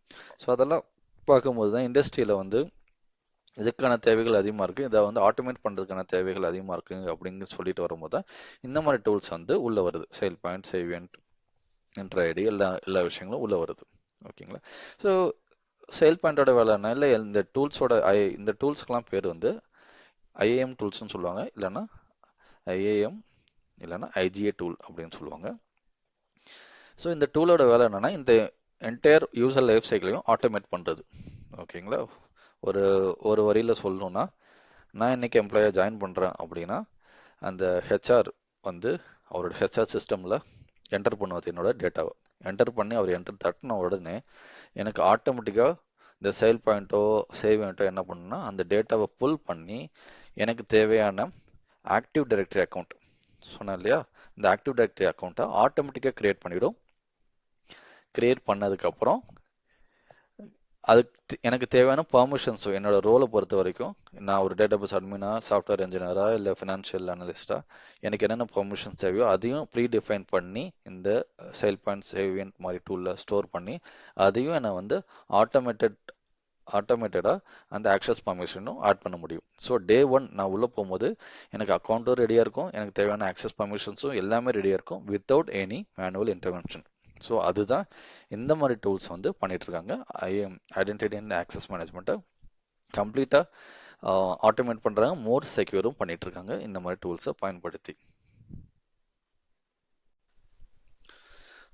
ஸோ அதெல்லாம் பார்க்கும்போது தான் இண்டஸ்ட்ரியில் வந்து இதுக்கான தேவைகள் அதிகமாக இருக்குது, இதை வந்து ஆட்டோமேட் பண்ணுறதுக்கான தேவைகள் அதிகமாக இருக்குது அப்படின்னு சொல்லிட்டு வரும்போது தான் இந்த மாதிரி டூல்ஸ் வந்து உள்ளே வருது. சேல் பாயிண்ட், சேவியன்ட், என்ட்ரைடி எல்லா விஷயங்களும் உள்ளே வருது. ஓகேங்களா? ஸோ சேல் பாயிண்டோட வேலை என்ன? இல்லை இந்த டூல்ஸோட இந்த டூல்ஸ்க்கெல்லாம் பேர் வந்து ஐஏஎம் டூல்ஸ்னு சொல்லுவாங்க, இல்லைன்னா ஐஏஎம், இல்லைன்னா ஐஜிஏ டூல் அப்படின்னு சொல்லுவாங்க. ஸோ இந்த டூலோட வேலை என்னன்னா இந்த என்டையர் யூசர் லைஃப் சைக்கிளையும் ஆட்டோமேட் பண்ணுறது. ஓகேங்களா? ஒரு ஒரு வரியில் சொல்லணும்னா, நான் இன்னைக்கு எம்ப்ளாயாக ஜாயின் பண்ணுறேன் அப்படின்னா அந்த ஹெச்ஆர் வந்து அவரோட ஹெச்ஆர் சிஸ்டமில் என்டர் பண்ணுவது என்னோட டேட்டாவை என்டர் பண்ணி அவர் என்டர் தட்டின உடனே எனக்கு ஆட்டோமேட்டிக்காக இந்த சேல் பாயிண்ட்டோ சேவியன்ட்டோ என்ன பண்ணுன்னா அந்த டேட்டாவை புல் பண்ணி எனக்கு தேவையான ஆக்டிவ் டைரக்டரி அக்கௌண்ட் சொன்னேன் இல்லையா, இந்த ஆக்டிவ் டைரக்டரி அக்கௌண்ட்டை ஆட்டோமேட்டிக்காக கிரியேட் பண்ணிவிடும். கிரியேட் பண்ணதுக்கப்புறம் அதுக்கு எனக்கு தேவையான பர்மிஷன்ஸும் என்னோட ரோலை பொறுத்த வரைக்கும், நான் ஒரு டேட்டாபேஸ் அட்மினா, சாஃப்ட்வேர் இன்ஜினியரா, இல்லை ஃபினான்ஷியல் அனலிஸ்டா, எனக்கு என்னென்ன பர்மிஷன்ஸ் தேவையோ அதையும் ப்ரீ டிஃபைன் பண்ணி இந்த சேல் பாயிண்ட் சேவியன்ட் மாதிரி டூலில் ஸ்டோர் பண்ணி அதையும் என்னை வந்து ஆட்டோமேட்டடாக அந்த ஆக்சஸ் பர்மிஷனும் ஆட் பண்ண முடியும். ஸோ டே ஒன் நான் உள்ளே போகும்போது எனக்கு அக்கௌண்ட்டும் ரெடியாக இருக்கும், எனக்கு தேவையான ஆக்சஸ் பர்மிஷன்ஸும் எல்லாமே ரெடியாக இருக்கும், without any manual intervention. So அதுதான் இந்த மாதிரி டூல்ஸ் வந்து பண்ணிட்டு இருக்காங்க. ஐடென்டிட்டி அண்ட் ஆக்சஸ் மேனேஜ்மெண்ட்டை கம்ப்ளீட்டாக ஆட்டோமேட் பண்ணுறாங்க, மோர் செக்யூரும் பண்ணிட்டு இருக்காங்க இந்த மாதிரி டூல்ஸை பயன்படுத்தி.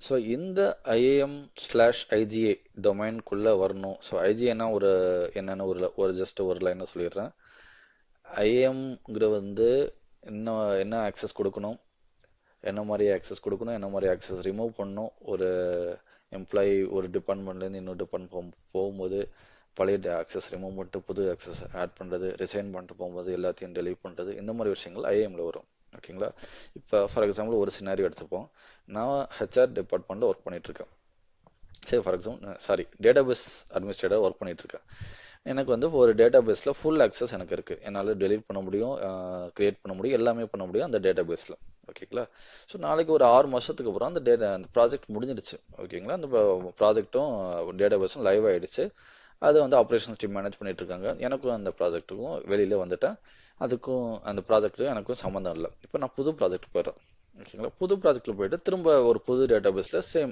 ஸோ இந்த IAM/IGA டொமைனுக்குள்ளே வரணும். ஸோ ஐஜிஏனா என்னென்ன ஒரு ஜஸ்ட் ஒரு லைனை சொல்லிடுறேன். ஐஏஎம்ங்கிற வந்து என்ன ஆக்சஸ் கொடுக்கணும், என்ன மாதிரி ஆக்சஸ் கொடுக்கணும், என்ன மாதிரி ஆக்சஸ் ரிமூவ் பண்ணணும், ஒரு எம்ப்ளாயி ஒரு டிபார்ட்மெண்ட்லேருந்து இன்னொரு டிபார்ட்மெண்ட் போகும்போது பழைய ஆக்சஸ் ரிமூவ் பண்ணிட்டு புது ஆக்சஸ் ஆட் பண்ணுறது, ரிசைன் பண்ணிட்டு போகும்போது எல்லாத்தையும் டெலீட் பண்ணுறது, இந்த மாதிரி விஷயங்கள் ஐஏஎம்ல வரும். ஓகேங்களா? இப்போ ஃபார் எக்ஸாம்பிள் ஒரு சினாரியோ எடுத்துப்போம். நான் ஹெச்ஆர் டிபார்ட்மெண்ட்டில் ஒர்க் பண்ணிகிட்ருக்கேன். சரி, for example database administrator work பண்ணிகிட்ருக்கேன். எனக்கு வந்து ஒரு டேட்டாபேஸில் ஃபுல் ஆக்சஸ் எனக்கு இருக்குது. என்னால் டெலீட் பண்ண முடியும், க்ரியேட் பண்ண முடியும், எல்லாமே பண்ண முடியும் அந்த டேட்டாபேஸில். ஓகேங்களா? ஸோ நாளைக்கு ஒரு 6 மாதத்துக்கு அப்புறம் அந்த ப்ராஜெக்ட் முடிஞ்சிடுச்சு. ஓகேங்களா? அந்த ப்ராஜெக்ட்டும் டேட்டாபேஸும் லைவ் ஆகிடுச்சு. அது வந்து ஆப்ரேஷன்ஸ் டீம் மேனேஜ் பண்ணிட்டு இருக்காங்க. எனக்கும் அந்த ப்ராஜெக்ட்டுக்கும் வெளியில் வந்துட்டேன். அதுக்கும் அந்த ப்ராஜெக்ட்டுக்கும் எனக்கும் சம்மந்தம் இல்லை. இப்போ நான் புது ப்ராஜெக்ட் போயிடுறேன். ஓகேங்களா? புது ப்ராஜெக்ட்டில் போயிட்டு திரும்ப ஒரு புது டேட்டாபேஸில் சேம்